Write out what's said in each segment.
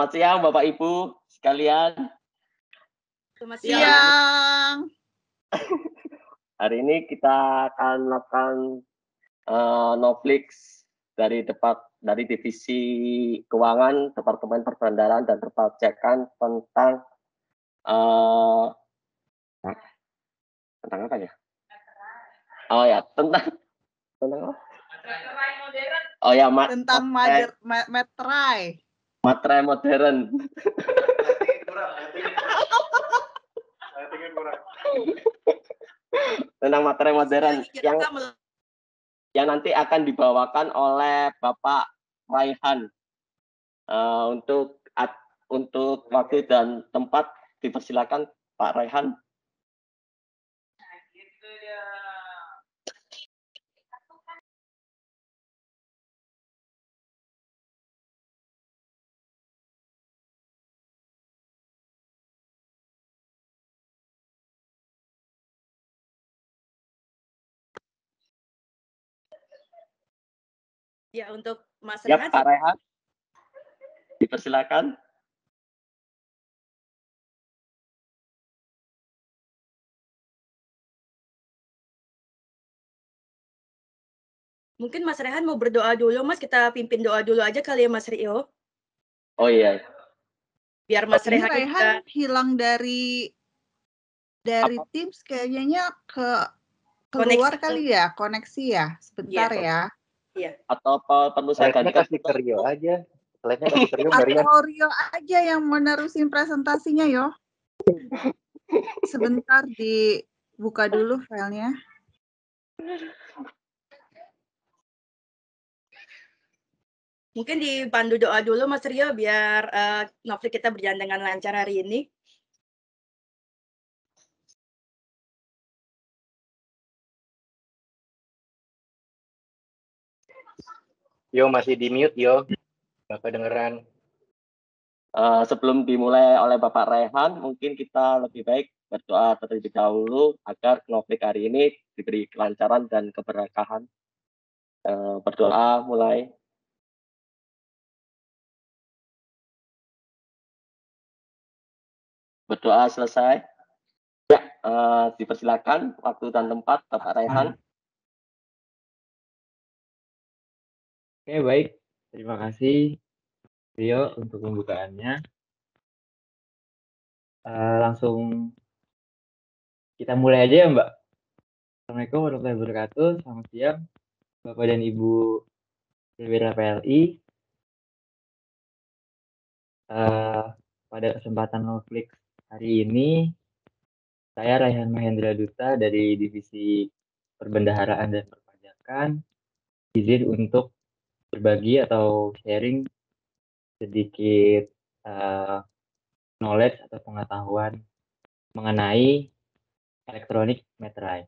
Selamat siang Bapak Ibu sekalian. Selamat Siang. Hari ini kita akan melakukan Noflix dari divisi keuangan, Departemen Perbandaran dan Perpajakan tentang apa ya? Oh ya, tentang apa? Oh ya, tentang materai. Materai modern. Tentang materai modern yang nanti akan dibawakan oleh Bapak Raihan. Untuk waktu dan tempat dipersilakan Pak Raihan. Ya, untuk Mas Ya, Rehan. Pak Raihan. Dipersilakan. Mungkin Mas Rehan mau berdoa dulu, Mas. Kita pimpin doa dulu aja kali ya, Mas Rio. Oh iya. Biar Mas Rehan juga hilang dari Teams kayaknya keluar kali ya, koneksi ya. Sebentar ya. Iya. Atau perlu saya gantikan kasih ke Rio aja. Slide-nya kasih ke Rio, Marian. Atau Rio aja yang menerusin presentasinya, yo. Sebentar dibuka dulu filenya. Mungkin dipandu doa dulu Mas Rio biar Noflix kita berjalan dengan lancar hari ini. Yo, masih di mute, yo. Nggak kedengeran. Sebelum dimulai oleh Bapak Raihan, mungkin kita lebih baik berdoa terlebih dahulu agar Noflix hari ini diberi kelancaran dan keberkahan. Berdoa mulai. Berdoa selesai. Ya, dipersilakan waktu dan tempat Bapak Raihan. Oke, baik. Terima kasih Rio untuk pembukaannya. Langsung kita mulai aja ya, Mbak. Assalamualaikum warahmatullahi wabarakatuh. Selamat siang, Bapak dan Ibu perwira PLI. Pada kesempatan Noflix hari ini, saya Raihan Mahendra Duta dari Divisi Perbendaharaan dan Perpajakan izin untuk berbagi atau sharing sedikit knowledge atau pengetahuan mengenai elektronik materai.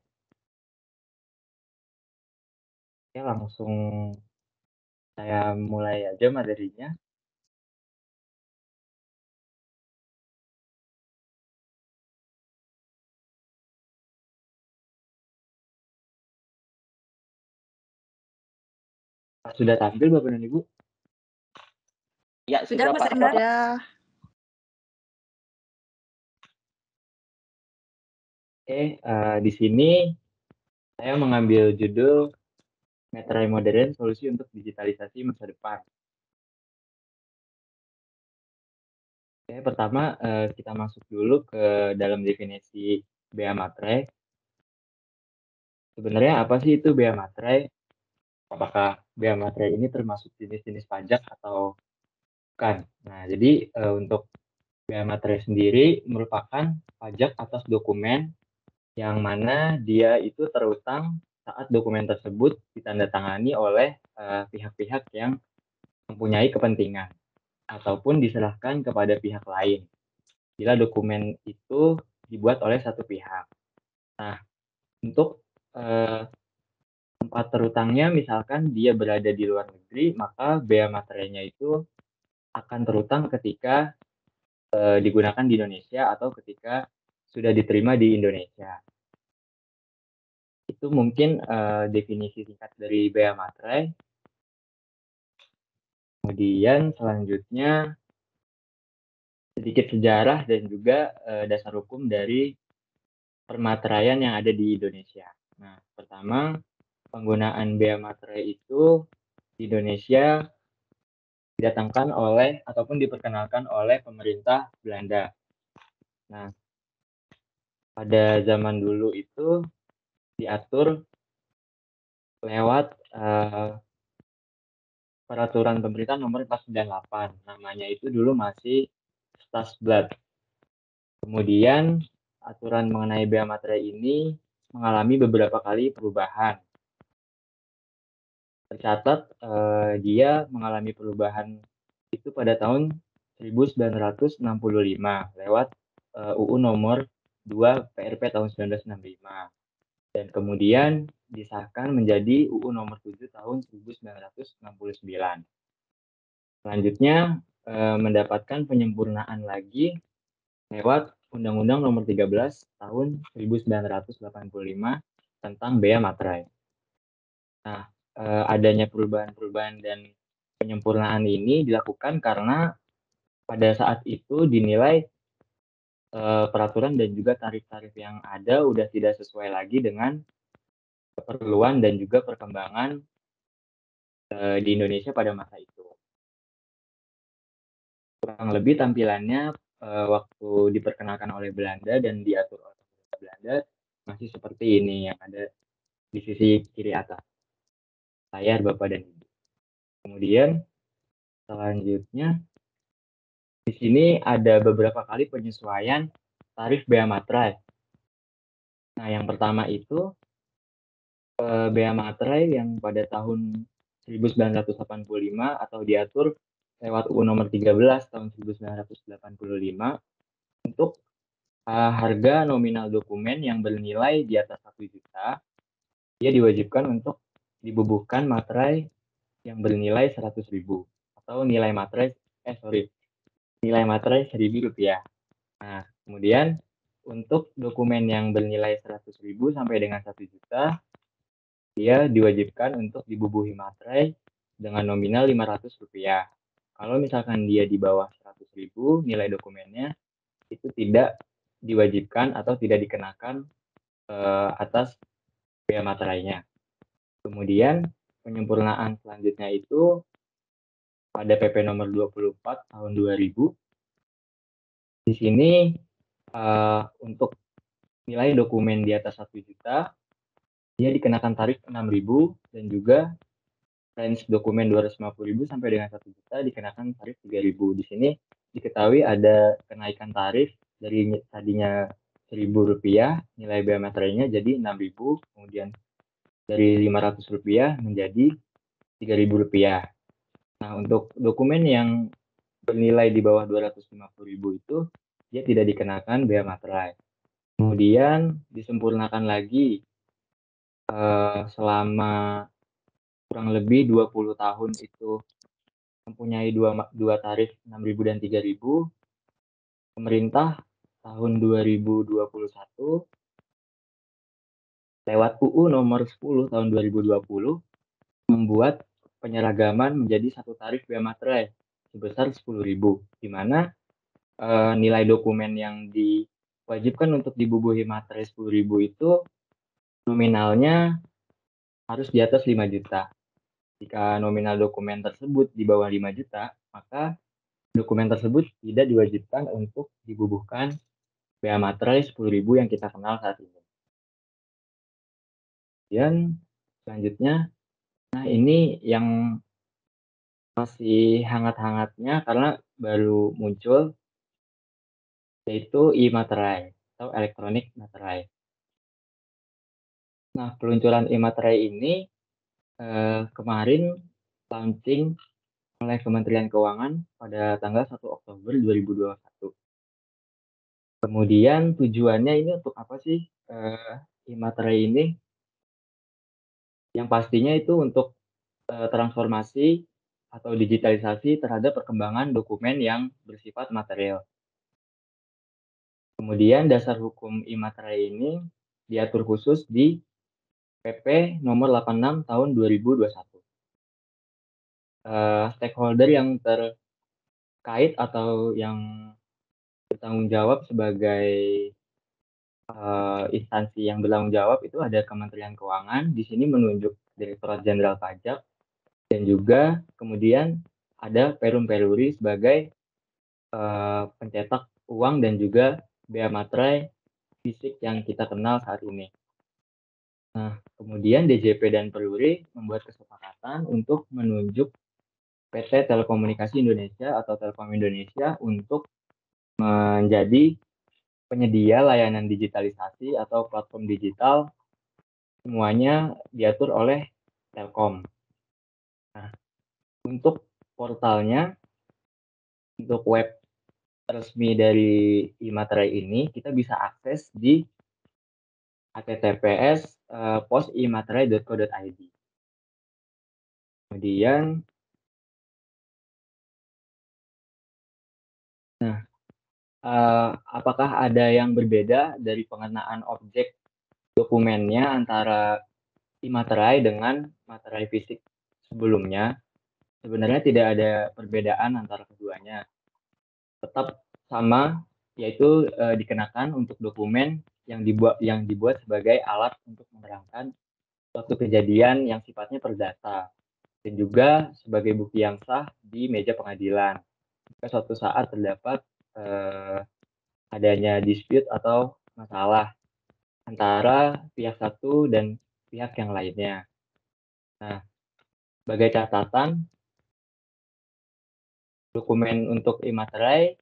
Oke, langsung saya mulai aja materinya. Sudah tampil Bapak dan Ibu? Ya, sudah Pak. Sudah. Oke, di sini saya mengambil judul Materai Modern, Solusi untuk Digitalisasi Masa Depan. Oke, pertama kita masuk dulu ke dalam definisi bea materai. Sebenarnya apa sih itu bea materai? Apakah bea materai ini termasuk jenis-jenis pajak atau bukan? Nah, jadi untuk bea materai sendiri merupakan pajak atas dokumen yang mana dia itu terutang saat dokumen tersebut ditandatangani oleh pihak-pihak yang mempunyai kepentingan ataupun diserahkan kepada pihak lain bila dokumen itu dibuat oleh satu pihak. Nah, untuk tempat terutangnya misalkan dia berada di luar negeri, maka bea materainya itu akan terutang ketika digunakan di Indonesia atau ketika sudah diterima di Indonesia. Itu mungkin definisi singkat dari bea materai. Kemudian selanjutnya sedikit sejarah dan juga dasar hukum dari permateraian yang ada di Indonesia. Nah, pertama, penggunaan bea materai itu di Indonesia didatangkan oleh ataupun diperkenalkan oleh pemerintah Belanda. Nah, pada zaman dulu itu diatur lewat peraturan pemerintah nomor 498. Namanya itu dulu masih Stadsblad. Kemudian aturan mengenai bea materai ini mengalami beberapa kali perubahan. Tercatat dia mengalami perubahan itu pada tahun 1965 lewat UU nomor 2 PRP tahun 1965. Dan kemudian disahkan menjadi UU nomor 7 tahun 1969. Selanjutnya mendapatkan penyempurnaan lagi lewat Undang-Undang nomor 13 tahun 1985 tentang bea materai. Nah, adanya perubahan-perubahan dan penyempurnaan ini dilakukan karena pada saat itu dinilai peraturan dan juga tarif-tarif yang ada udah tidak sesuai lagi dengan keperluan dan juga perkembangan di Indonesia pada masa itu. Kurang lebih tampilannya waktu diperkenalkan oleh Belanda dan diatur oleh Belanda masih seperti ini yang ada di sisi kiri atas layar Bapak dan Ibu. Kemudian selanjutnya di sini ada beberapa kali penyesuaian tarif bea materai. Nah, yang pertama itu bea materai yang pada tahun 1985 atau diatur lewat UU nomor 13 tahun 1985 untuk harga nominal dokumen yang bernilai di atas 1 juta, dia diwajibkan untuk dibubuhkan materai yang bernilai 100.000 atau nilai materai Rp1.000. Nah, kemudian untuk dokumen yang bernilai 100.000 sampai dengan 1 juta, dia diwajibkan untuk dibubuhi materai dengan nominal Rp500. Kalau misalkan dia di bawah 100.000 nilai dokumennya, itu tidak diwajibkan atau tidak dikenakan atas bea materainya. Kemudian penyempurnaan selanjutnya itu pada PP nomor 24 tahun 2000. Di sini untuk nilai dokumen di atas 1 juta, dia dikenakan tarif 6.000 dan juga range dokumen 250.000 sampai dengan 1 juta dikenakan tarif 3.000. Di sini diketahui ada kenaikan tarif dari tadinya Rp1.000 nilai bea materainya jadi 6.000, kemudian dari Rp500 menjadi Rp3.000. Nah, untuk dokumen yang bernilai di bawah 250.000 itu dia tidak dikenakan bea materai. Kemudian disempurnakan lagi selama kurang lebih 20 tahun itu mempunyai dua tarif 6.000 dan 3.000. Pemerintah tahun 2021 lewat UU nomor 10 tahun 2020 membuat penyeragaman menjadi satu tarif bea materai sebesar 10.000, di mana nilai dokumen yang diwajibkan untuk dibubuhi materai 10.000 itu nominalnya harus di atas 5 juta. Jika nominal dokumen tersebut di bawah 5 juta, maka dokumen tersebut tidak diwajibkan untuk dibubuhkan bea materai 10.000 yang kita kenal saat ini. Dan selanjutnya, nah ini yang masih hangat-hangatnya karena baru muncul, yaitu e-materai atau elektronik materai. Nah, peluncuran e-materai ini kemarin launching oleh Kementerian Keuangan pada tanggal 1 Oktober 2021. Kemudian tujuannya ini untuk apa sih e-materai ini? Yang pastinya itu untuk transformasi atau digitalisasi terhadap perkembangan dokumen yang bersifat material. Kemudian dasar hukum e-materai ini diatur khusus di PP nomor 86 tahun 2021. Stakeholder yang terkait atau yang bertanggung jawab sebagai instansi yang bertanggung jawab itu ada Kementerian Keuangan, di sini menunjuk Direktorat Jenderal Pajak, dan juga kemudian ada Perum Peruri sebagai pencetak uang dan juga bea materai fisik yang kita kenal saat ini. Nah, kemudian DJP dan Peruri membuat kesepakatan untuk menunjuk PT Telekomunikasi Indonesia atau Telkom Indonesia untuk menjadi penyedia layanan digitalisasi atau platform digital, semuanya diatur oleh Telkom. Nah, untuk portalnya, untuk web resmi dari iMaterai ini, kita bisa akses di https://pos.imaterai.co.id. Kemudian, apakah ada yang berbeda dari pengenaan objek dokumennya antara iMaterai dengan materai fisik sebelumnya? Sebenarnya tidak ada perbedaan antara keduanya. Tetap sama, yaitu dikenakan untuk dokumen yang dibuat sebagai alat untuk menerangkan suatu kejadian yang sifatnya perdata, dan juga sebagai bukti yang sah di meja pengadilan jika suatu saat terdapat adanya dispute atau masalah antara pihak satu dan pihak yang lainnya. Nah, sebagai catatan, dokumen untuk iMaterai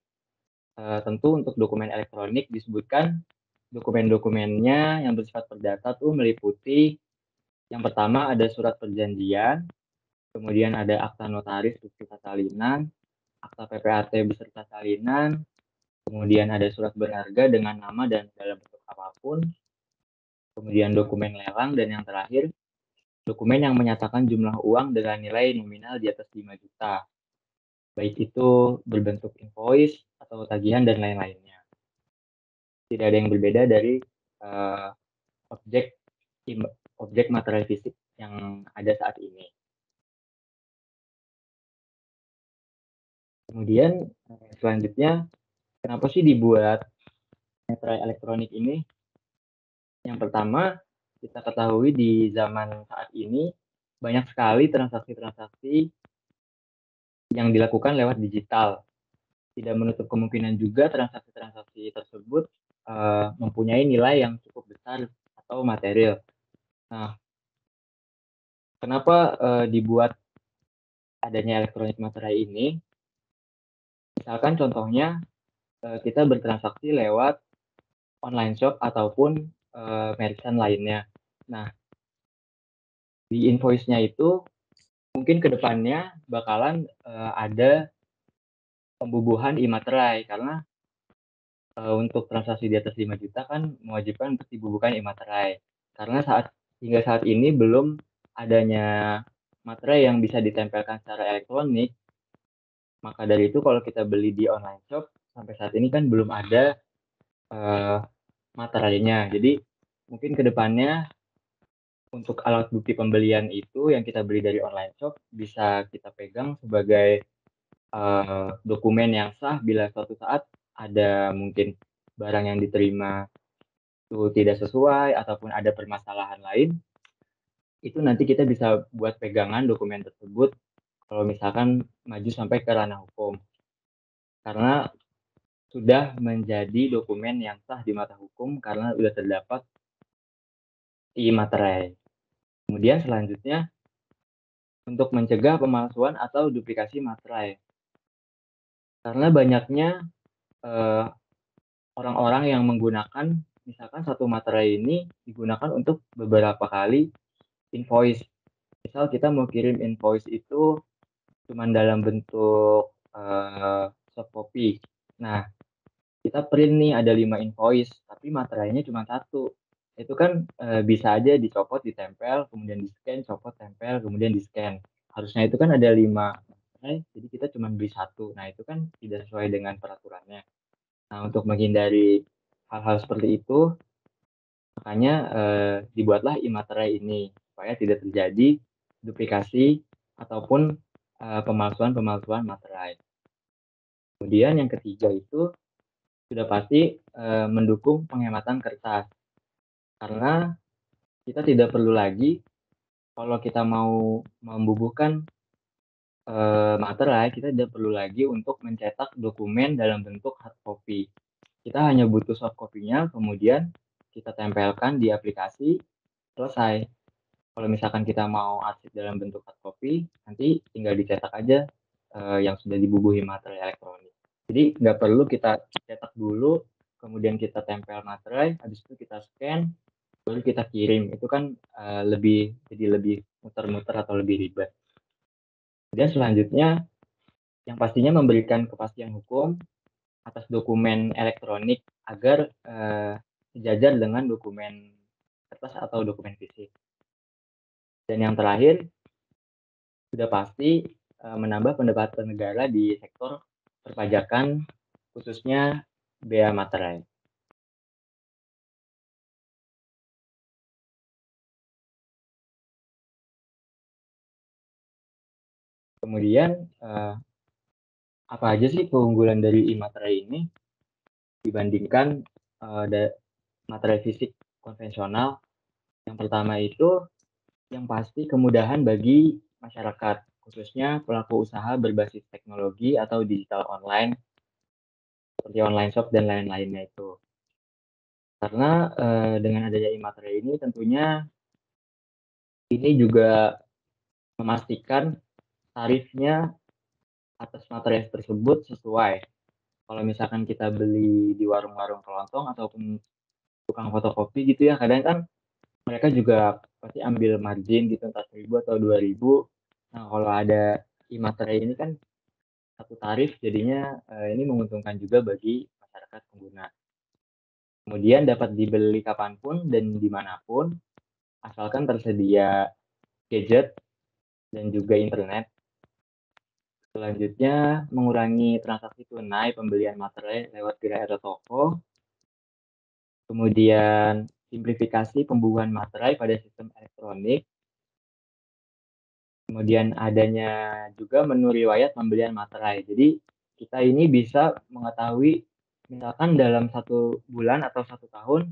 tentu untuk dokumen elektronik disebutkan dokumen-dokumennya yang bersifat perdata tuh meliputi yang pertama ada surat perjanjian, kemudian ada akta notaris beserta salinan, akta PPAT beserta salinan, kemudian ada surat berharga dengan nama dan dalam bentuk apapun, kemudian dokumen lelang, dan yang terakhir dokumen yang menyatakan jumlah uang dengan nilai nominal di atas 5 juta, baik itu berbentuk invoice atau tagihan dan lain-lainnya. Tidak ada yang berbeda dari objek materai fisik yang ada saat ini. Kemudian selanjutnya, kenapa sih dibuat materai elektronik ini? Yang pertama, kita ketahui di zaman saat ini banyak sekali transaksi-transaksi yang dilakukan lewat digital. Tidak menutup kemungkinan juga transaksi-transaksi tersebut mempunyai nilai yang cukup besar atau material. Nah, kenapa dibuat adanya elektronik materai ini? Misalkan contohnya kita bertransaksi lewat online shop ataupun merchant lainnya. Nah, di invoice-nya itu mungkin ke depannya bakalan ada pembubuhan iMaterai karena untuk transaksi di atas 5 juta kan mewajibkan untuk dibubuhkan iMaterai. Karena hingga saat ini belum adanya materai yang bisa ditempelkan secara elektronik, maka dari itu kalau kita beli di online shop sampai saat ini kan belum ada materainya. Jadi mungkin ke depannya untuk alat bukti pembelian itu yang kita beli dari online shop bisa kita pegang sebagai dokumen yang sah bila suatu saat ada mungkin barang yang diterima itu tidak sesuai ataupun ada permasalahan lain, itu nanti kita bisa buat pegangan dokumen tersebut kalau misalkan maju sampai ke ranah hukum. Karena sudah menjadi dokumen yang sah di mata hukum karena sudah terdapat iMaterai. Kemudian selanjutnya, untuk mencegah pemalsuan atau duplikasi materai. Karena banyaknya orang-orang yang menggunakan, misalkan satu materai ini digunakan untuk beberapa kali invoice. Misal kita mau kirim invoice itu cuma dalam bentuk soft copy. Nah, kita print nih ada 5 invoice, tapi materainya cuma 1. Itu kan bisa aja dicopot, ditempel, kemudian di-scan, copot, tempel, kemudian di-scan. Harusnya itu kan ada 5 materai, jadi kita cuma beli 1. Nah, itu kan tidak sesuai dengan peraturannya. Nah, untuk menghindari hal-hal seperti itu, makanya dibuatlah iMaterai ini, supaya tidak terjadi duplikasi ataupun pemalsuan materai. Kemudian yang ketiga itu sudah pasti mendukung penghematan kertas. Karena kita tidak perlu lagi kalau kita mau membubuhkan materai, kita tidak perlu lagi untuk mencetak dokumen dalam bentuk hard copy. Kita hanya butuh soft copy-nya, kemudian kita tempelkan di aplikasi, selesai. Kalau misalkan kita mau arsip dalam bentuk hard copy, nanti tinggal dicetak aja yang sudah dibubuhi materai elektronik. Jadi nggak perlu kita cetak dulu, kemudian kita tempel materai, habis itu kita scan, baru kita kirim. Itu kan jadi lebih muter-muter atau lebih ribet. Kemudian selanjutnya, yang pastinya memberikan kepastian hukum atas dokumen elektronik agar sejajar dengan dokumen kertas atau dokumen fisik. Dan yang terakhir, sudah pasti menambah pendapatan negara di sektor perpajakan, khususnya bea materai. Kemudian, apa aja sih keunggulan dari e-materai ini dibandingkan materai fisik konvensional? Yang pertama itu, yang pasti kemudahan bagi masyarakat, khususnya pelaku usaha berbasis teknologi atau digital online, seperti online shop dan lain-lainnya itu. Karena dengan adanya e-materai ini tentunya ini juga memastikan tarifnya atas materai tersebut sesuai. Kalau misalkan kita beli di warung-warung kelontong ataupun tukang fotokopi gitu ya, kadang kan mereka juga pasti ambil margin gitu, entah 1.000 atau 2.000. Nah, kalau ada e-materai ini kan satu tarif, jadinya ini menguntungkan juga bagi masyarakat pengguna. Kemudian dapat dibeli kapanpun dan dimanapun, asalkan tersedia gadget dan juga internet. Selanjutnya, mengurangi transaksi tunai pembelian materai lewat gerai atau toko. Kemudian, simplifikasi pembubuhan materai pada sistem elektronik. Kemudian adanya juga menu riwayat pembelian materai. Jadi, kita ini bisa mengetahui, misalkan dalam 1 bulan atau 1 tahun,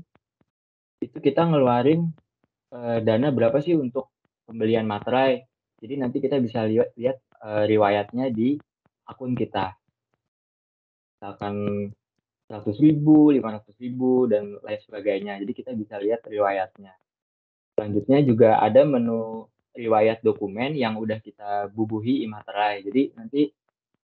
itu kita ngeluarin dana berapa sih untuk pembelian materai. Jadi nanti kita bisa lihat riwayatnya di akun kita. Misalkan 100.000, 500.000, dan lain sebagainya. Jadi kita bisa lihat riwayatnya. Selanjutnya juga ada menu riwayat dokumen yang udah kita bubuhi e-materai. Jadi nanti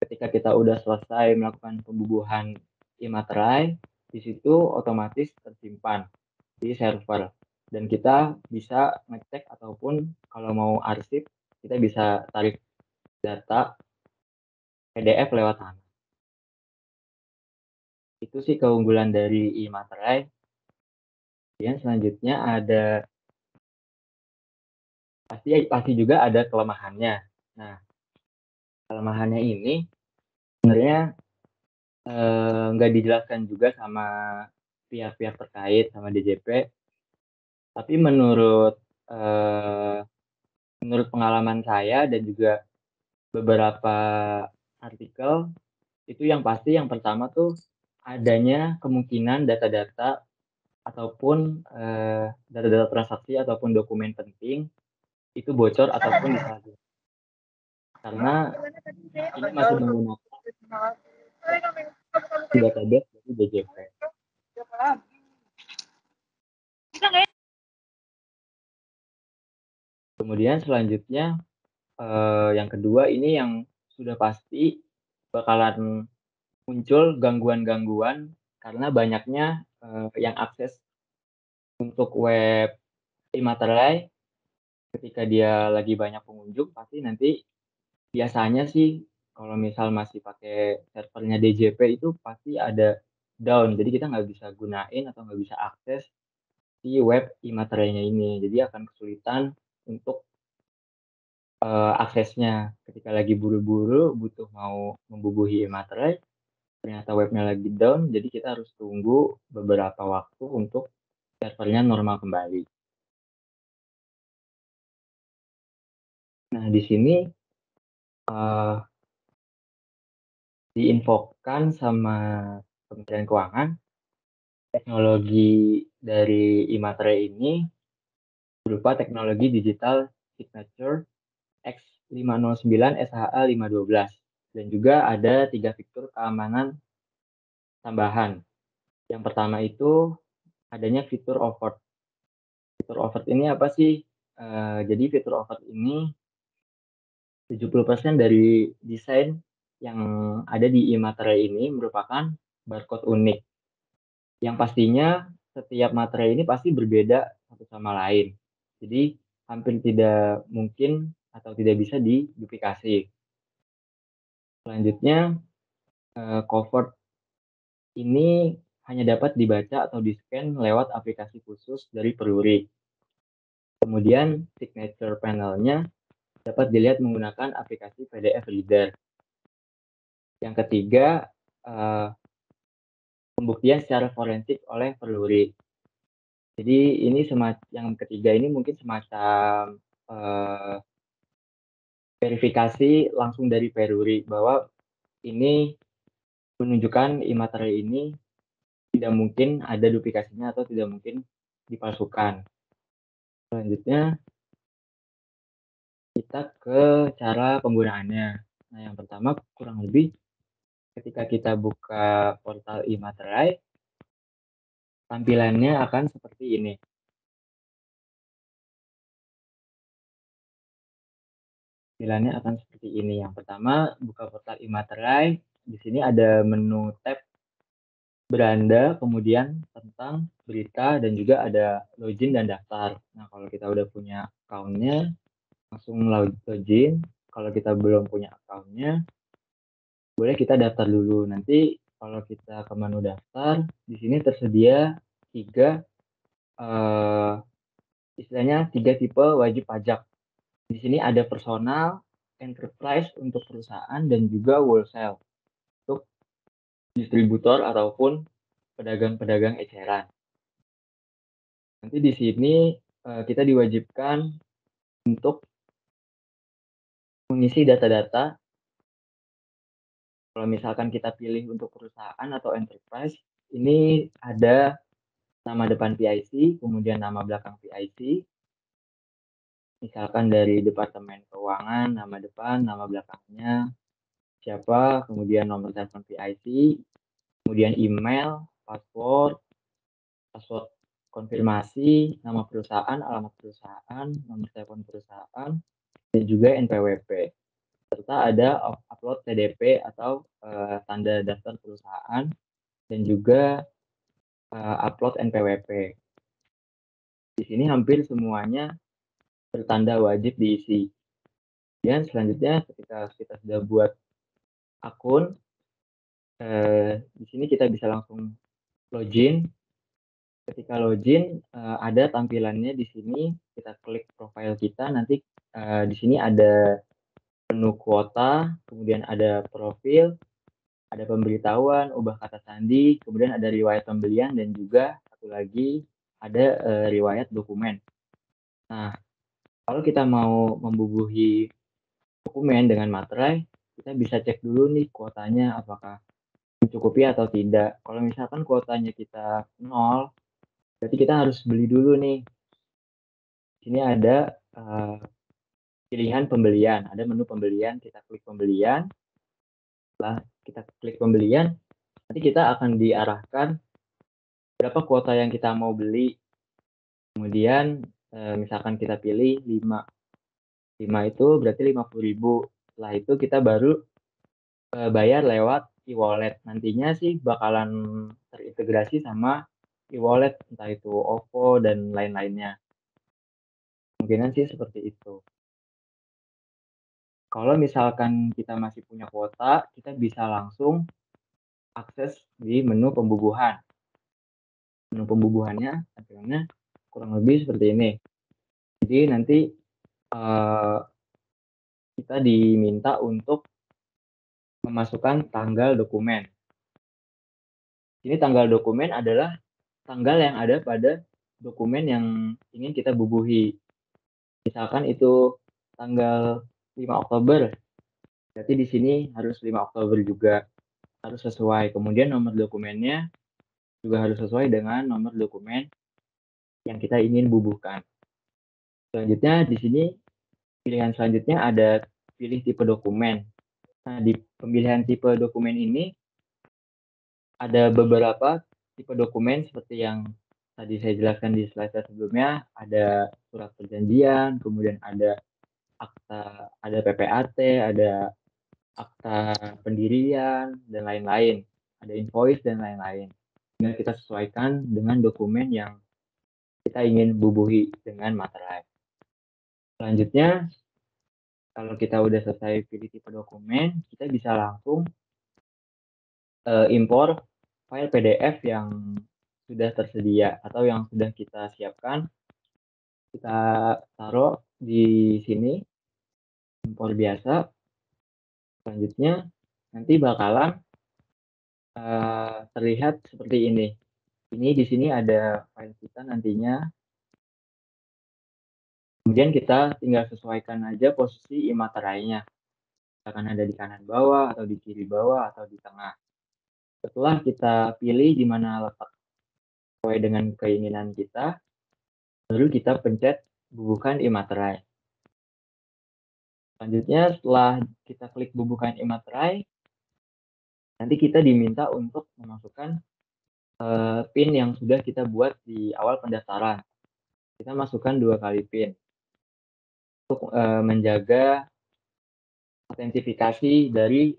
ketika kita udah selesai melakukan pembubuhan e-materai, di situ otomatis tersimpan di server. Dan kita bisa ngecek ataupun kalau mau arsip, kita bisa tarik data PDF lewat sana. Itu sih keunggulan dari e-materai. Kemudian selanjutnya ada pasti juga ada kelemahannya. Nah, kelemahannya ini sebenarnya nggak dijelaskan juga sama pihak-pihak terkait sama DJP. Tapi menurut pengalaman saya dan juga beberapa artikel, itu yang pasti yang pertama tuh adanya kemungkinan data-data ataupun data-data transaksi ataupun dokumen penting itu bocor ataupun disalahgunakan. Karena ini masih menggunakan database dari DJP. Kemudian selanjutnya yang kedua ini yang sudah pasti bakalan muncul gangguan-gangguan karena banyaknya yang akses untuk web e-materai ketika dia lagi banyak pengunjung, pasti nanti biasanya sih kalau misal masih pakai servernya DJP itu pasti ada down. Jadi kita nggak bisa gunain atau nggak bisa akses si web e-materainya ini. Jadi akan kesulitan untuk aksesnya. Ketika lagi buru-buru butuh mau membubuhi e-materai, ternyata webnya lagi down, jadi kita harus tunggu beberapa waktu untuk servernya normal kembali. Nah, di sini diinfokan sama Kementerian Keuangan. Teknologi dari e-materai ini berupa teknologi digital signature X509 SHA-512 dan juga ada 3 fitur keamanan tambahan. Yang pertama itu adanya fitur overt. Fitur overt ini apa sih? Jadi fitur overt ini 70% dari desain yang ada di e-materai ini merupakan barcode unik. Yang pastinya setiap materai ini pasti berbeda satu sama lain. Jadi hampir tidak mungkin atau tidak bisa diduplikasi. Selanjutnya, covert ini hanya dapat dibaca atau di-scan lewat aplikasi khusus dari Peruri. Kemudian signature panelnya dapat dilihat menggunakan aplikasi PDF Reader. Yang ketiga, pembuktian secara forensik oleh Peruri. Jadi ini yang ketiga ini mungkin semacam verifikasi langsung dari Peruri bahwa ini menunjukkan e-materai ini tidak mungkin ada duplikasinya atau tidak mungkin dipalsukan. Selanjutnya kita ke cara penggunaannya. Nah, yang pertama kurang lebih ketika kita buka portal e-materai, tampilannya akan seperti ini. Tampilannya akan seperti ini. Yang pertama, buka portal e-materai. Di sini ada menu tab beranda, kemudian tentang berita, dan juga ada login dan daftar. Nah, kalau kita udah punya account-nya, langsung login. Kalau kita belum punya account-nya, boleh kita daftar dulu. Nanti kalau kita ke menu daftar, di sini tersedia istilahnya 3 tipe wajib pajak. Di sini ada personal, enterprise untuk perusahaan, dan juga wholesale untuk distributor ataupun pedagang-pedagang eceran. Nanti di sini kita diwajibkan untuk mengisi data-data. Kalau misalkan kita pilih untuk perusahaan atau enterprise, ini ada nama depan PIC, kemudian nama belakang PIC. Misalkan dari Departemen Keuangan, nama depan, nama belakangnya, siapa, kemudian nomor telepon PIC, kemudian email, password konfirmasi, nama perusahaan, alamat perusahaan, nomor telepon perusahaan, dan juga NPWP. Serta ada upload TDP atau tanda daftar perusahaan, dan juga upload NPWP. Di sini hampir semuanya bertanda wajib diisi. Dan selanjutnya ketika kita sudah buat akun, di sini kita bisa langsung login. Ketika login, ada tampilannya di sini. Kita klik profile kita, nanti di sini ada menu kuota, kemudian ada profil, ada pemberitahuan, ubah kata sandi, kemudian ada riwayat pembelian, dan juga satu lagi ada riwayat dokumen. Nah, kalau kita mau membubuhi dokumen dengan materai, kita bisa cek dulu nih kuotanya apakah mencukupi atau tidak. Kalau misalkan kuotanya kita 0, berarti kita harus beli dulu nih. Di sini ada pilihan pembelian, ada menu pembelian, kita klik pembelian. Setelah kita klik pembelian, nanti kita akan diarahkan berapa kuota yang kita mau beli. Kemudian misalkan kita pilih 5 itu berarti 50.000. Setelah itu kita baru bayar lewat e-wallet. Nantinya sih bakalan terintegrasi sama e-wallet, entah itu OVO dan lain-lainnya. Kemungkinan sih seperti itu. Kalau misalkan kita masih punya kuota, kita bisa langsung akses di menu pembubuhan. Menu pembubuhannya tampilannya kurang lebih seperti ini. Jadi nanti kita diminta untuk memasukkan tanggal dokumen. Ini tanggal dokumen adalah tanggal yang ada pada dokumen yang ingin kita bubuhi. Misalkan itu tanggal 5 Oktober, berarti di sini harus 5 Oktober juga. harus sesuai. Kemudian nomor dokumennya juga harus sesuai dengan nomor dokumen yang kita ingin bubuhkan. Selanjutnya di sini pilihan selanjutnya ada pilih tipe dokumen. Nah, di pemilihan tipe dokumen ini ada beberapa tipe dokumen seperti yang tadi saya jelaskan di slide sebelumnya, ada surat perjanjian, kemudian ada akta, ada PPAT, ada akta pendirian, dan lain-lain. Ada invoice dan lain-lain. Tinggal kita sesuaikan dengan dokumen yang kita ingin bubuhi dengan materai. Selanjutnya, kalau kita udah selesai pilih tipe dokumen, kita bisa langsung impor file PDF yang sudah tersedia atau yang sudah kita siapkan. Kita taruh di sini, impor biasa. Selanjutnya, nanti bakalan terlihat seperti ini. Ini di sini ada file kita nantinya. Kemudian kita tinggal sesuaikan aja posisi imaterainya. Akan ada di kanan bawah, atau di kiri bawah, atau di tengah. Setelah kita pilih di mana letak sesuai dengan keinginan kita, baru kita pencet bubuhkan imaterai. Selanjutnya, setelah kita klik bubuhkan imaterai, nanti kita diminta untuk memasukkan PIN yang sudah kita buat di awal pendaftaran. Kita masukkan 2 kali PIN untuk menjaga autentifikasi dari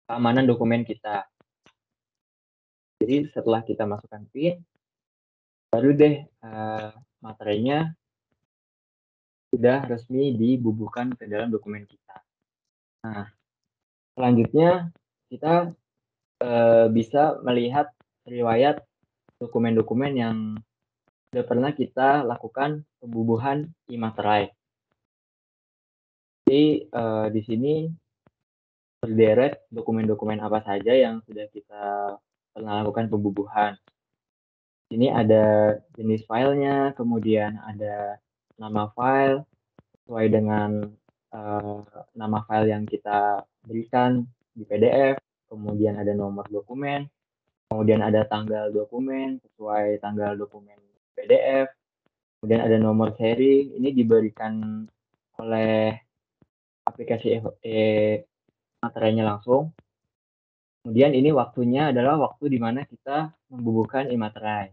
keamanan dokumen kita. Jadi setelah kita masukkan PIN, baru deh materinya sudah resmi dibubuhkan ke dalam dokumen kita. Nah, selanjutnya kita bisa melihat riwayat dokumen-dokumen yang sudah pernah kita lakukan pembubuhan imaterai. Jadi di sini berderet dokumen-dokumen apa saja yang sudah kita pernah lakukan pembubuhan. Ini ada jenis filenya, kemudian ada nama file sesuai dengan nama file yang kita berikan di PDF, kemudian ada nomor dokumen, kemudian ada tanggal dokumen sesuai tanggal dokumen PDF, kemudian ada nomor seri, ini diberikan oleh aplikasi materinya langsung. Kemudian ini waktunya adalah waktu di mana kita membubuhkan imaterai.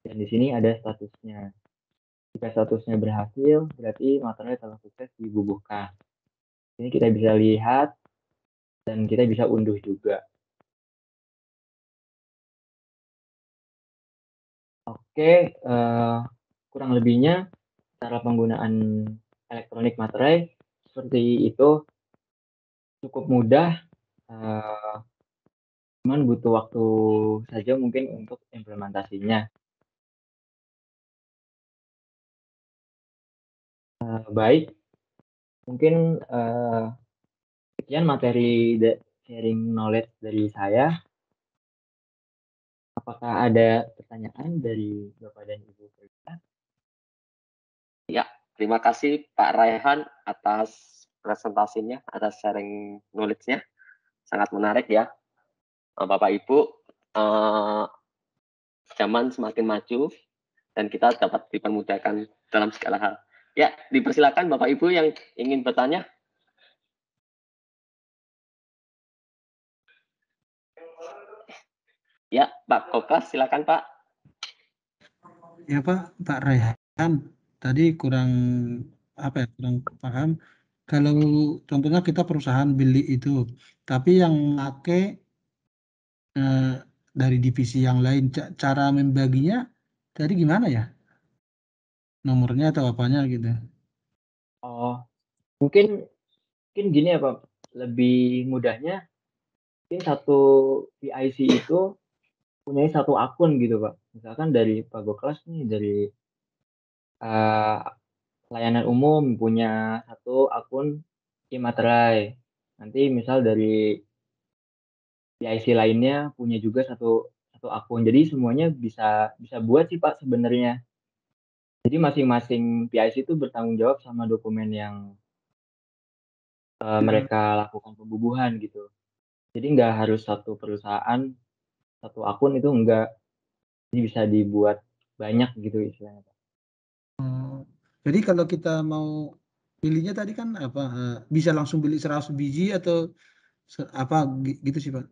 Dan di sini ada statusnya. Jika statusnya berhasil, berarti materai telah sukses dibubuhkan. Ini kita bisa lihat dan kita bisa unduh juga. Oke, kurang lebihnya cara penggunaan elektronik materai seperti itu, cukup mudah, cuman butuh waktu saja mungkin untuk implementasinya. Baik, mungkin sekian materi sharing knowledge dari saya. Apakah ada pertanyaan dari Bapak dan Ibu? Ya, terima kasih Pak Raihan atas presentasinya, atas sharing knowledge-nya. Sangat menarik ya. Bapak Ibu, zaman semakin maju dan kita dapat dipermudahkan dalam segala hal. Ya, dipersilakan Bapak Ibu yang ingin bertanya. Ya, Pak Kokas, silakan Pak. Ya Pak Raihan, tadi kurang paham. Kalau contohnya kita perusahaan beli itu, tapi yang pakai dari divisi yang lain, cara membaginya tadi gimana ya? Nomornya atau apanya gitu? Oh, mungkin gini ya Pak, lebih mudahnya mungkin satu PIC itu punya satu akun gitu Pak. Misalkan dari Pak Goklas nih, dari layanan umum punya satu akun imaterai. Nanti misal dari PIC lainnya punya juga satu akun. Jadi semuanya bisa buat sih Pak sebenarnya. Jadi masing-masing PIC itu bertanggung jawab sama dokumen yang mereka lakukan pembubuhan gitu. Jadi nggak harus satu perusahaan, satu akun itu enggak. Jadi bisa dibuat banyak gitu istilahnya. Jadi kalau kita mau pilihnya tadi kan apa bisa langsung beli 100 biji atau apa gitu sih Pak?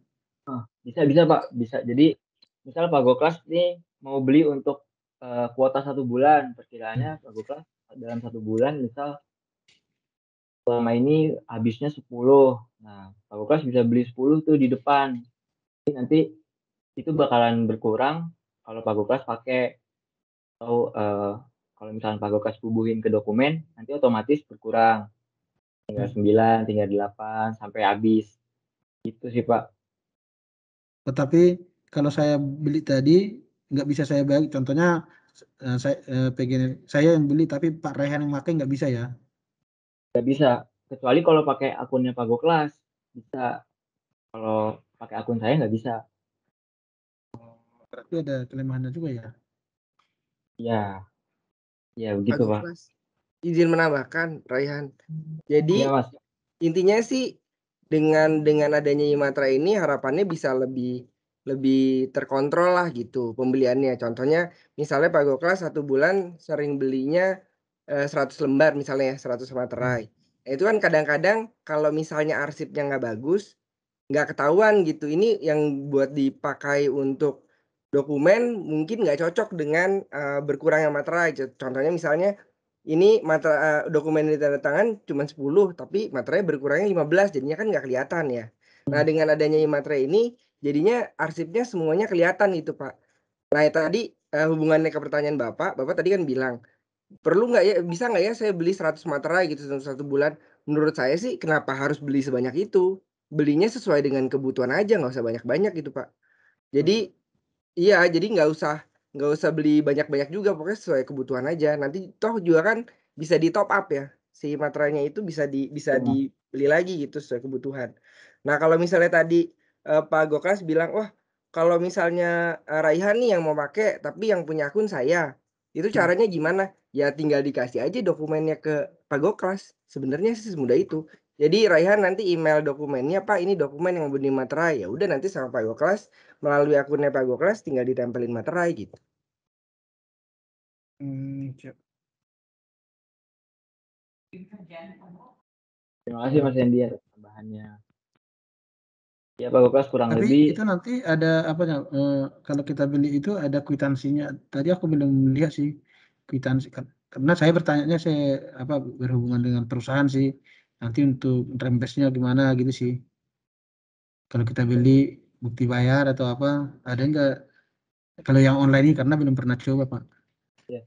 Bisa Pak, bisa. Jadi misal Pak Goklas nih mau beli untuk kuota 1 bulan, perkiraannya Pak Goklas dalam 1 bulan misal selama ini habisnya 10. Nah, Pak Goklas bisa beli 10 tuh di depan. Jadi nanti itu bakalan berkurang kalau Pak Goklas pakai atau kalau misalnya Pak Goklas bubuhin ke dokumen, nanti otomatis berkurang. Tinggal 9, tinggal 8 sampai habis. Gitu sih Pak. Tetapi kalau saya beli tadi nggak bisa saya bagi. Contohnya saya yang beli tapi Pak Rehan yang pakai nggak bisa ya? Nggak bisa. Kecuali kalau pakai akunnya Pak Goklas. Bisa. Kalau pakai akun saya nggak bisa. Berarti ada kelemahannya juga ya? Iya. Ya Pak begitu Pak. Goklas, izin menambahkan, Raihan. Jadi Iya Mas. intinya sih dengan adanya Imatra ini harapannya bisa lebih terkontrol lah gitu pembeliannya. Contohnya misalnya Pak Goklas 1 bulan sering belinya 100 lembar misalnya ya, 100 materai. Itu kan kadang-kadang kalau misalnya arsipnya nggak bagus, nggak ketahuan gitu. Ini yang buat dipakai untuk dokumen mungkin nggak cocok dengan berkurangnya materai. Contohnya misalnya ini dokumen yang ditandatangan cuma 10 tapi materai berkurangnya 15 jadinya kan nggak kelihatan ya. Nah dengan adanya materai ini jadinya arsipnya semuanya kelihatan gitu Pak. Nah tadi hubungannya ke pertanyaan Bapak tadi kan bilang perlu nggak ya, bisa nggak ya saya beli 100 materai gitu dalam 1 bulan? Menurut saya sih kenapa harus beli sebanyak itu? Belinya sesuai dengan kebutuhan aja nggak usah banyak-banyak gitu Pak. Jadi iya, jadi nggak usah beli banyak-banyak juga, pokoknya sesuai kebutuhan aja. Nanti toh juga kan bisa di-top up ya, si materainya itu bisa dibeli lagi gitu sesuai kebutuhan. Nah, kalau misalnya tadi, Pak Goklas bilang, "Wah, kalau misalnya, Raihan nih yang mau pakai, tapi yang punya akun saya." Itu caranya gimana? Ya tinggal dikasih aja dokumennya ke Pak Goklas, sebenarnya sih semudah itu. Jadi Raihan nanti email dokumennya, "Pak, ini dokumen yang benih materai." Ya udah nanti sama Pak Goklas melalui akunnya Pak Goklas tinggal ditempelin materai gitu. Siap. Terima kasih Mas Hendy atas tambahannya. Ya Pak Goklas kurang Tapi lebih. itu nanti ada apanya? Kalau kita beli itu ada kwitansinya. Tadi aku belum lihat sih kwitansi. Karena saya bertanya saya berhubungan dengan perusahaan sih. Nanti untuk rembesnya gimana gitu sih. Kalau kita beli bukti bayar atau apa, ada nggak? Kalau yang online ini karena belum pernah coba Pak. Ya.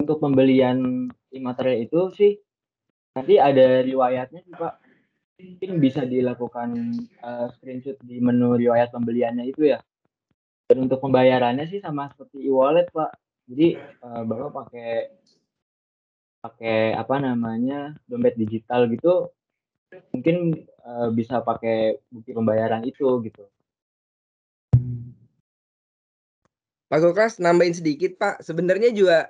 Untuk pembelian imaterial itu sih nanti ada riwayatnya sih Pak. Mungkin bisa dilakukan screenshot di menu riwayat pembeliannya itu ya. Dan untuk pembayarannya sih sama seperti e-wallet Pak. Jadi Bapak pakai apa namanya dompet digital gitu, mungkin bisa pakai bukti pembayaran itu gitu. Pak Goklas nambahin sedikit Pak, sebenarnya juga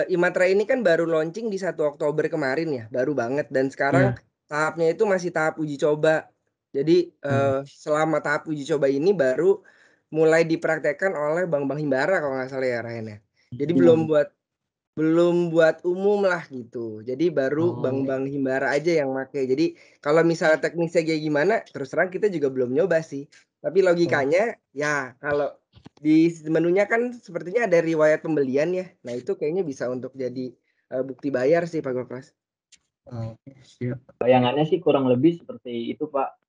Imatra ini kan baru launching di 1 Oktober kemarin ya, baru banget dan sekarang tahapnya itu masih tahap uji coba. Jadi selama tahap uji coba ini baru mulai dipraktekkan oleh bank-bank himbara kalau nggak salah ya Ryan ya. Jadi belum buat umum lah gitu. Jadi baru bank-bank himbara aja yang make. Jadi kalau misalnya teknisnya kayak gimana, terus terang kita juga belum nyoba sih. Tapi logikanya ya kalau di menunya kan sepertinya ada riwayat pembelian ya. Nah itu kayaknya bisa untuk jadi bukti bayar sih Pak Goklas. Siap. Bayangannya sih kurang lebih seperti itu Pak.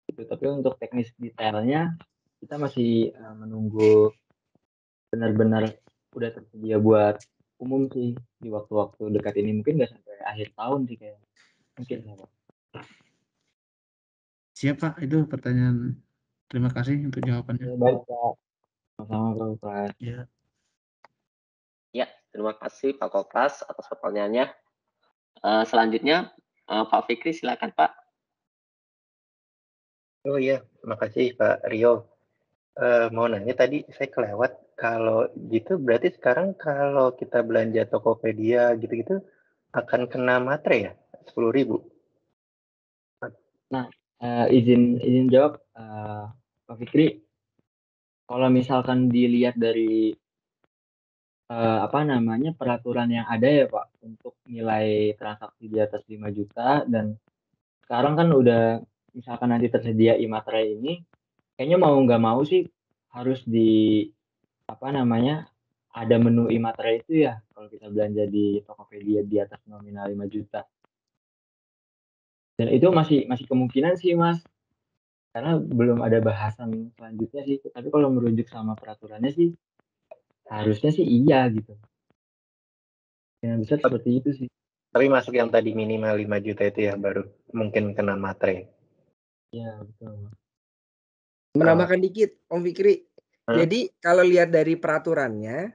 Gitu. Tapi untuk teknis detailnya kita masih menunggu benar-benar udah tersedia buat umum sih di waktu-waktu dekat ini, mungkin nggak sampai akhir tahun sih kayak mungkin ya Pak. Siap Pak, itu pertanyaan. Terima kasih untuk jawabannya. Baik Pak, sama-sama Pak. Ya, terima kasih Pak Goklas atas pertanyaannya. Selanjutnya Pak Fikri silakan Pak. Oh iya, terima kasih Pak Rio. Mau nanya tadi saya kelewat, kalau gitu berarti sekarang kalau kita belanja Tokopedia gitu-gitu akan kena matre ya 10.000? Nah izin jawab, Pak Fikri. Kalau misalkan dilihat dari peraturan yang ada ya Pak untuk nilai transaksi di atas 5 juta, dan sekarang kan udah misalkan nanti tersedia e-materai ini, kayaknya mau nggak mau sih harus ada menu e-materai itu ya kalau kita belanja di Tokopedia di atas nominal 5 juta. Dan itu masih kemungkinan sih Mas, karena belum ada bahasan selanjutnya sih. Tapi kalau merujuk sama peraturannya sih harusnya sih iya gitu. Yang besar seperti itu sih. Tapi masuk yang tadi minimal 5 juta itu ya baru mungkin kena materai. Iya, betul. Menambahkan dikit, Om Fikri. Jadi kalau lihat dari peraturannya,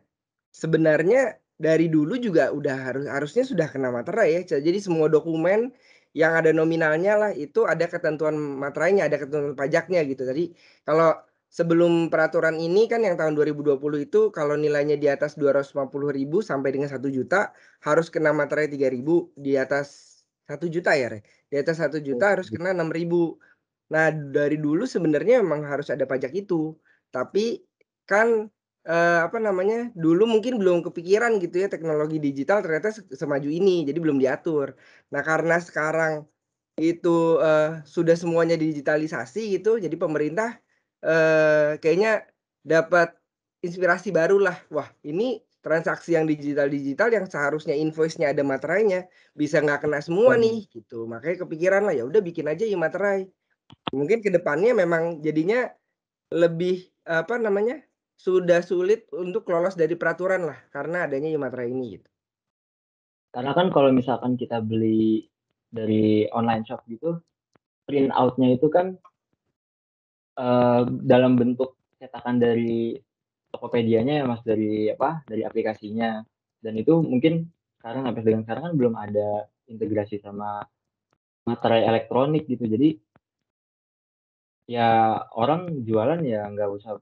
sebenarnya dari dulu juga udah harusnya sudah kena materai ya. Jadi semua dokumen yang ada nominalnya lah itu ada ketentuan materainya, ada ketentuan pajaknya gitu. Jadi kalau sebelum peraturan ini kan yang tahun 2020 itu kalau nilainya di atas 250.000 sampai dengan 1 juta harus kena materai 3.000, di atas 1 juta ya, Re. Di atas 1 juta harus kena 6.000. Nah, dari dulu sebenarnya memang harus ada pajak itu. Tapi kan dulu mungkin belum kepikiran gitu ya teknologi digital ternyata semaju ini, jadi belum diatur. Nah, karena sekarang itu sudah semuanya digitalisasi gitu, jadi pemerintah kayaknya dapat inspirasi baru lah. Wah, ini transaksi yang digital yang seharusnya invoice-nya ada materainya bisa nggak kena semua nih gitu. Makanya kepikiran lah ya udah bikin aja e-materai. Mungkin ke depannya memang jadinya lebih sudah sulit untuk lolos dari peraturan lah karena adanya e-materai ini gitu. Karena kan kalau misalkan kita beli dari online shop gitu, print out-nya itu kan dalam bentuk cetakan dari Tokopedia-nya ya Mas, dari aplikasinya. Dan itu mungkin sampai dengan sekarang kan belum ada integrasi sama materai elektronik gitu. Jadi ya orang jualan ya nggak usah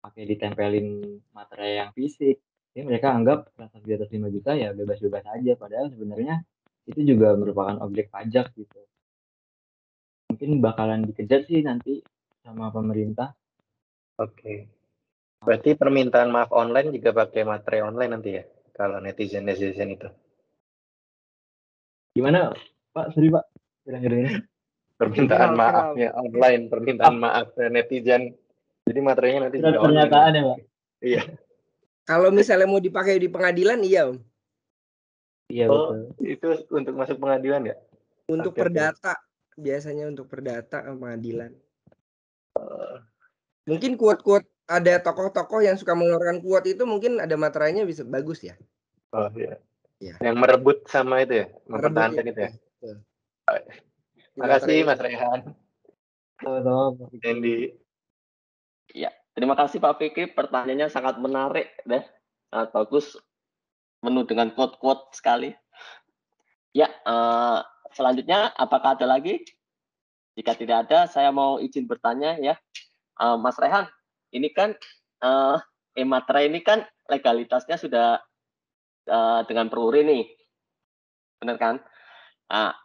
pakai ditempelin materai yang fisik. Jadi mereka anggap transaksi di atas 5 juta ya bebas-bebas aja. Padahal sebenarnya itu juga merupakan objek pajak gitu. Mungkin bakalan dikejar sih nanti sama pemerintah. Oke. Berarti permintaan maaf online juga pakai materai online nanti ya? Kalau netizen itu. Gimana Pak? Sorry Pak. Kira-kira. Permintaan maafnya online, permintaan maaf netizen. Jadi materinya nanti Surat juga pernyataan online. ya Pak? Iya. Kalau misalnya mau dipakai di pengadilan iya Om. Iya betul. Itu untuk masuk pengadilan ya? Untuk perdata, biasanya untuk perdata pengadilan. Mungkin quote-quote ada tokoh-tokoh yang suka mengeluarkan quote itu mungkin ada materainya bisa bagus ya. Oh iya. Iya. Yang merebut sama itu ya, mempertahankan itu ya. Terima kasih Mas Rehan. Andy. Ya, terima kasih Pak Fikri. Pertanyaannya sangat menarik deh, sangat bagus, penuh dengan quote-quote sekali. Ya, selanjutnya apakah ada lagi? Jika tidak ada, saya mau izin bertanya ya, Mas Rehan. Ini kan e-materai ini kan legalitasnya sudah dengan Peruri nih, benar kan? Nah,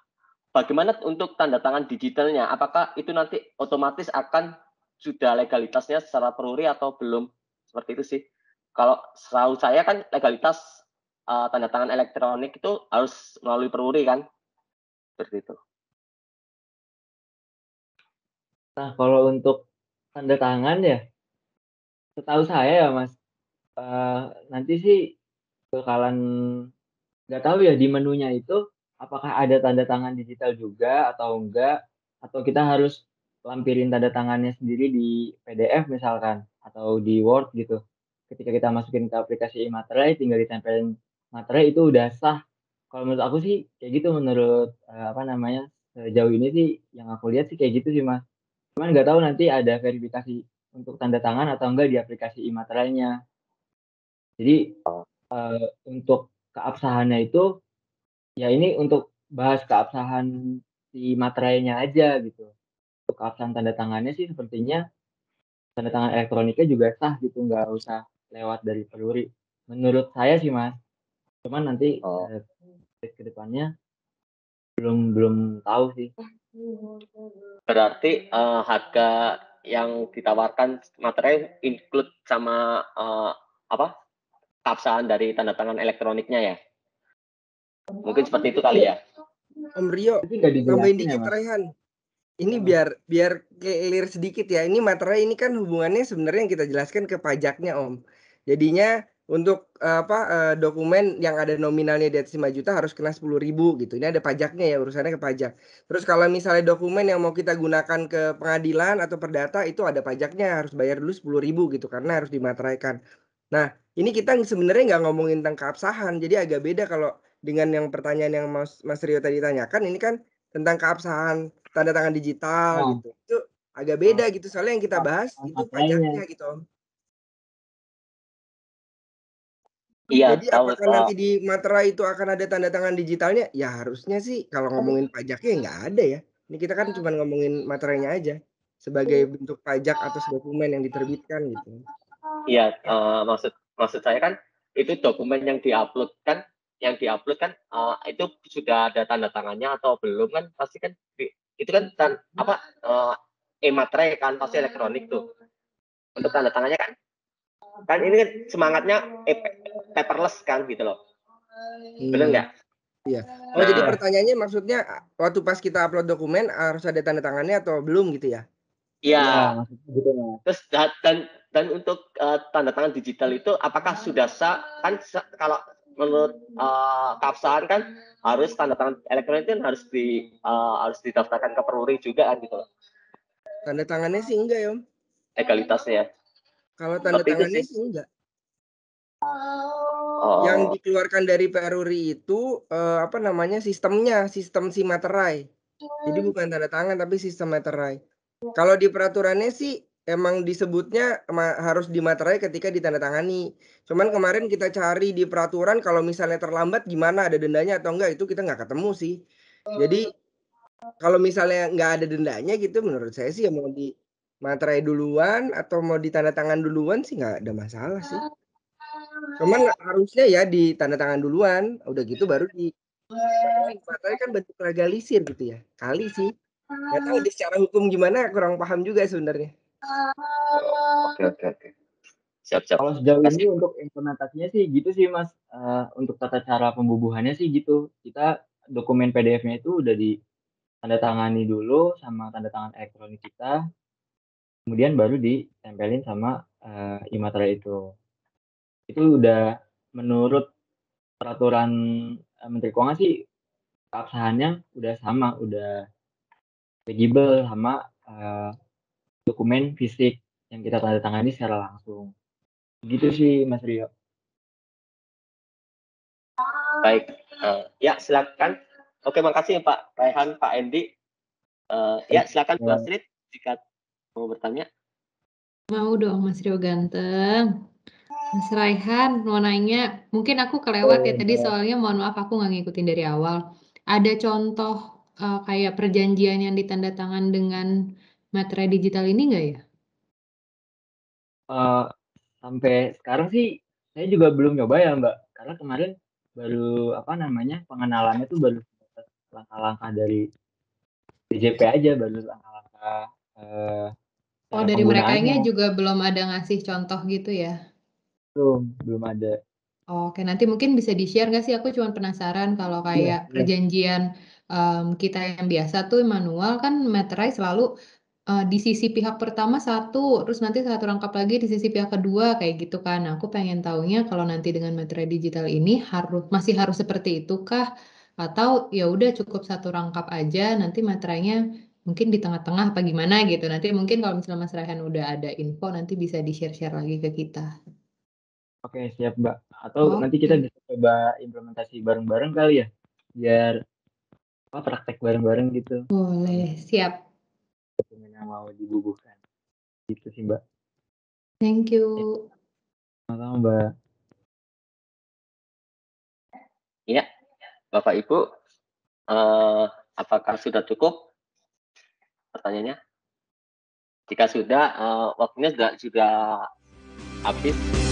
bagaimana untuk tanda tangan digitalnya? Apakah itu nanti otomatis akan sudah legalitasnya secara Peruri atau belum? Seperti itu sih. Kalau setahu saya kan legalitas tanda tangan elektronik itu harus melalui Peruri kan? Seperti itu. Nah, kalau untuk tanda tangan ya, setahu saya ya Mas, nanti sih bakalan nggak tahu ya di menunya itu apakah ada tanda tangan digital juga atau enggak, atau kita harus lampirin tanda tangannya sendiri di PDF misalkan atau di Word gitu. Ketika kita masukin ke aplikasi e-materai tinggal ditempelin materai itu udah sah. Kalau menurut aku sih kayak gitu, menurut sejauh ini sih yang aku lihat sih kayak gitu sih Mas. Cuman nggak tahu nanti ada verifikasi untuk tanda tangan atau enggak di aplikasi e-materainya. Jadi untuk keabsahannya itu ya ini untuk bahas keabsahan si materainya aja gitu. Untuk keabsahan tanda tangannya sih sepertinya tanda tangan elektroniknya juga sah gitu, nggak usah lewat dari Peruri. Menurut saya sih Mas. Cuman nanti ke depannya belum tahu sih. Berarti harga yang ditawarkan materi include sama keabsahan dari tanda tangan elektroniknya ya? Mungkin seperti itu kali ya? Om Rio, Itu nggak tambahin dijelasin ya, dikit Mas? Rehan. Ini biar clear sedikit ya. Ini materai ini kan hubungannya sebenarnya yang kita jelaskan ke pajaknya, Om. Jadinya untuk dokumen yang ada nominalnya di atas 5 juta harus kena 10.000 gitu. Ini ada pajaknya ya, urusannya ke pajak. Terus kalau misalnya dokumen yang mau kita gunakan ke pengadilan atau perdata itu ada pajaknya, harus bayar dulu 10.000 gitu karena harus dimateraikan. Nah, ini kita sebenarnya nggak ngomongin tentang keabsahan. Jadi agak beda kalau dengan yang pertanyaan yang Mas Rio tadi tanyakan, ini kan tentang keabsahan tanda tangan digital Nah, gitu. Itu agak beda gitu. Soalnya yang kita bahas itu materainya. pajaknya gitu, Om. Iya, Jadi tahu. apakah nanti di materai itu akan ada tanda tangan digitalnya? Ya harusnya sih kalau ngomongin pajaknya nggak ada ya. Ini kita kan cuma ngomongin materainya aja sebagai bentuk pajak atas dokumen yang diterbitkan gitu. Iya, maksud saya kan itu dokumen yang diupload kan, itu sudah ada tanda tangannya atau belum kan? Pasti kan itu kan e-materai kan pasti elektronik tuh. Untuk tanda tangannya kan ini kan semangatnya paperless kan gitu loh. Bener nggak? Iya. Oh, jadi pertanyaannya maksudnya waktu pas kita upload dokumen harus ada tanda tangannya atau belum gitu ya? Iya. Maksudnya gitu, Mas. Terus dan untuk tanda tangan digital itu apakah sudah sah kan kalau menurut keabsahan kan harus tanda tangan elektronik itu harus didaftarkan ke Peruri juga kan gitu loh. Tanda tangannya sih enggak ya, Om. Legalitasnya. Kalau tanda Seperti itu tangannya sih. sih enggak. Oh. Yang dikeluarkan dari Peruri itu sistem si materai. Jadi bukan tanda tangan tapi sistem materai. Kalau di peraturannya sih emang disebutnya harus dimaterai ketika ditandatangani. Cuman kemarin kita cari di peraturan kalau misalnya terlambat gimana, ada dendanya atau enggak, itu kita nggak ketemu sih. Jadi kalau misalnya nggak ada dendanya gitu, menurut saya sih ya mau dimaterai duluan atau mau ditandatangan duluan sih nggak ada masalah sih. Cuman harusnya ya ditandatangan duluan, udah gitu baru materai kan bentuk legalisir gitu ya. Kali sih. Nggak tahu di secara hukum gimana, kurang paham juga sebenarnya. Oke. Siap. Kalau sejauh ini untuk implementasinya sih gitu sih, Mas. Untuk tata cara pembubuhannya sih gitu. Kita dokumen PDF-nya itu udah ditandatangani dulu sama tanda tangan elektronik kita, kemudian baru ditempelin sama e-materai itu. Itu udah menurut peraturan Menteri Keuangan sih keabsahannya udah sama, udah legible sama dokumen fisik yang kita tanda tangani secara langsung. Gitu sih, Mas Rio. Baik, ya silakan. Oke, makasih Pak Raihan, Pak Endi. Ya silakan Bu Astrid jika mau bertanya. Mau dong Mas Rio ganteng. Mas Raihan mau nanya, mungkin aku kelewat ya tadi soalnya mohon maaf aku nggak ngikutin dari awal. Ada contoh kayak perjanjian yang ditandatangan dengan materai digital ini nggak ya? Sampai sekarang sih saya juga belum nyoba ya Mbak, karena kemarin baru pengenalannya tuh baru langkah-langkah dari DJP aja, baru langkah-langkah dari merekanya juga belum ada ngasih contoh gitu ya? Belum ada. Oke, nanti mungkin bisa di-share nggak sih? Aku cuma penasaran kalau kayak perjanjian kita yang biasa tuh manual kan materai selalu di sisi pihak pertama satu, terus nanti satu rangkap lagi di sisi pihak kedua kayak gitu kan. Nah, aku pengen taunya kalau nanti dengan materai digital ini masih harus seperti itu kah? Atau ya udah cukup satu rangkap aja, nanti materainya mungkin di tengah-tengah apa gimana gitu. Nanti mungkin kalau misalnya Mas Raihan udah ada info nanti bisa di-share-share lagi ke kita. Oke, siap Mbak. Atau nanti kita bisa coba implementasi bareng-bareng kali ya, biar praktek bareng-bareng gitu. Boleh, siap. Dokumen yang mau dibubuhkan. Gitu sih Mbak. Thank you. Sama-sama Mbak. Iya, Bapak Ibu, apakah sudah cukup pertanyaannya? Jika sudah, waktunya sudah habis.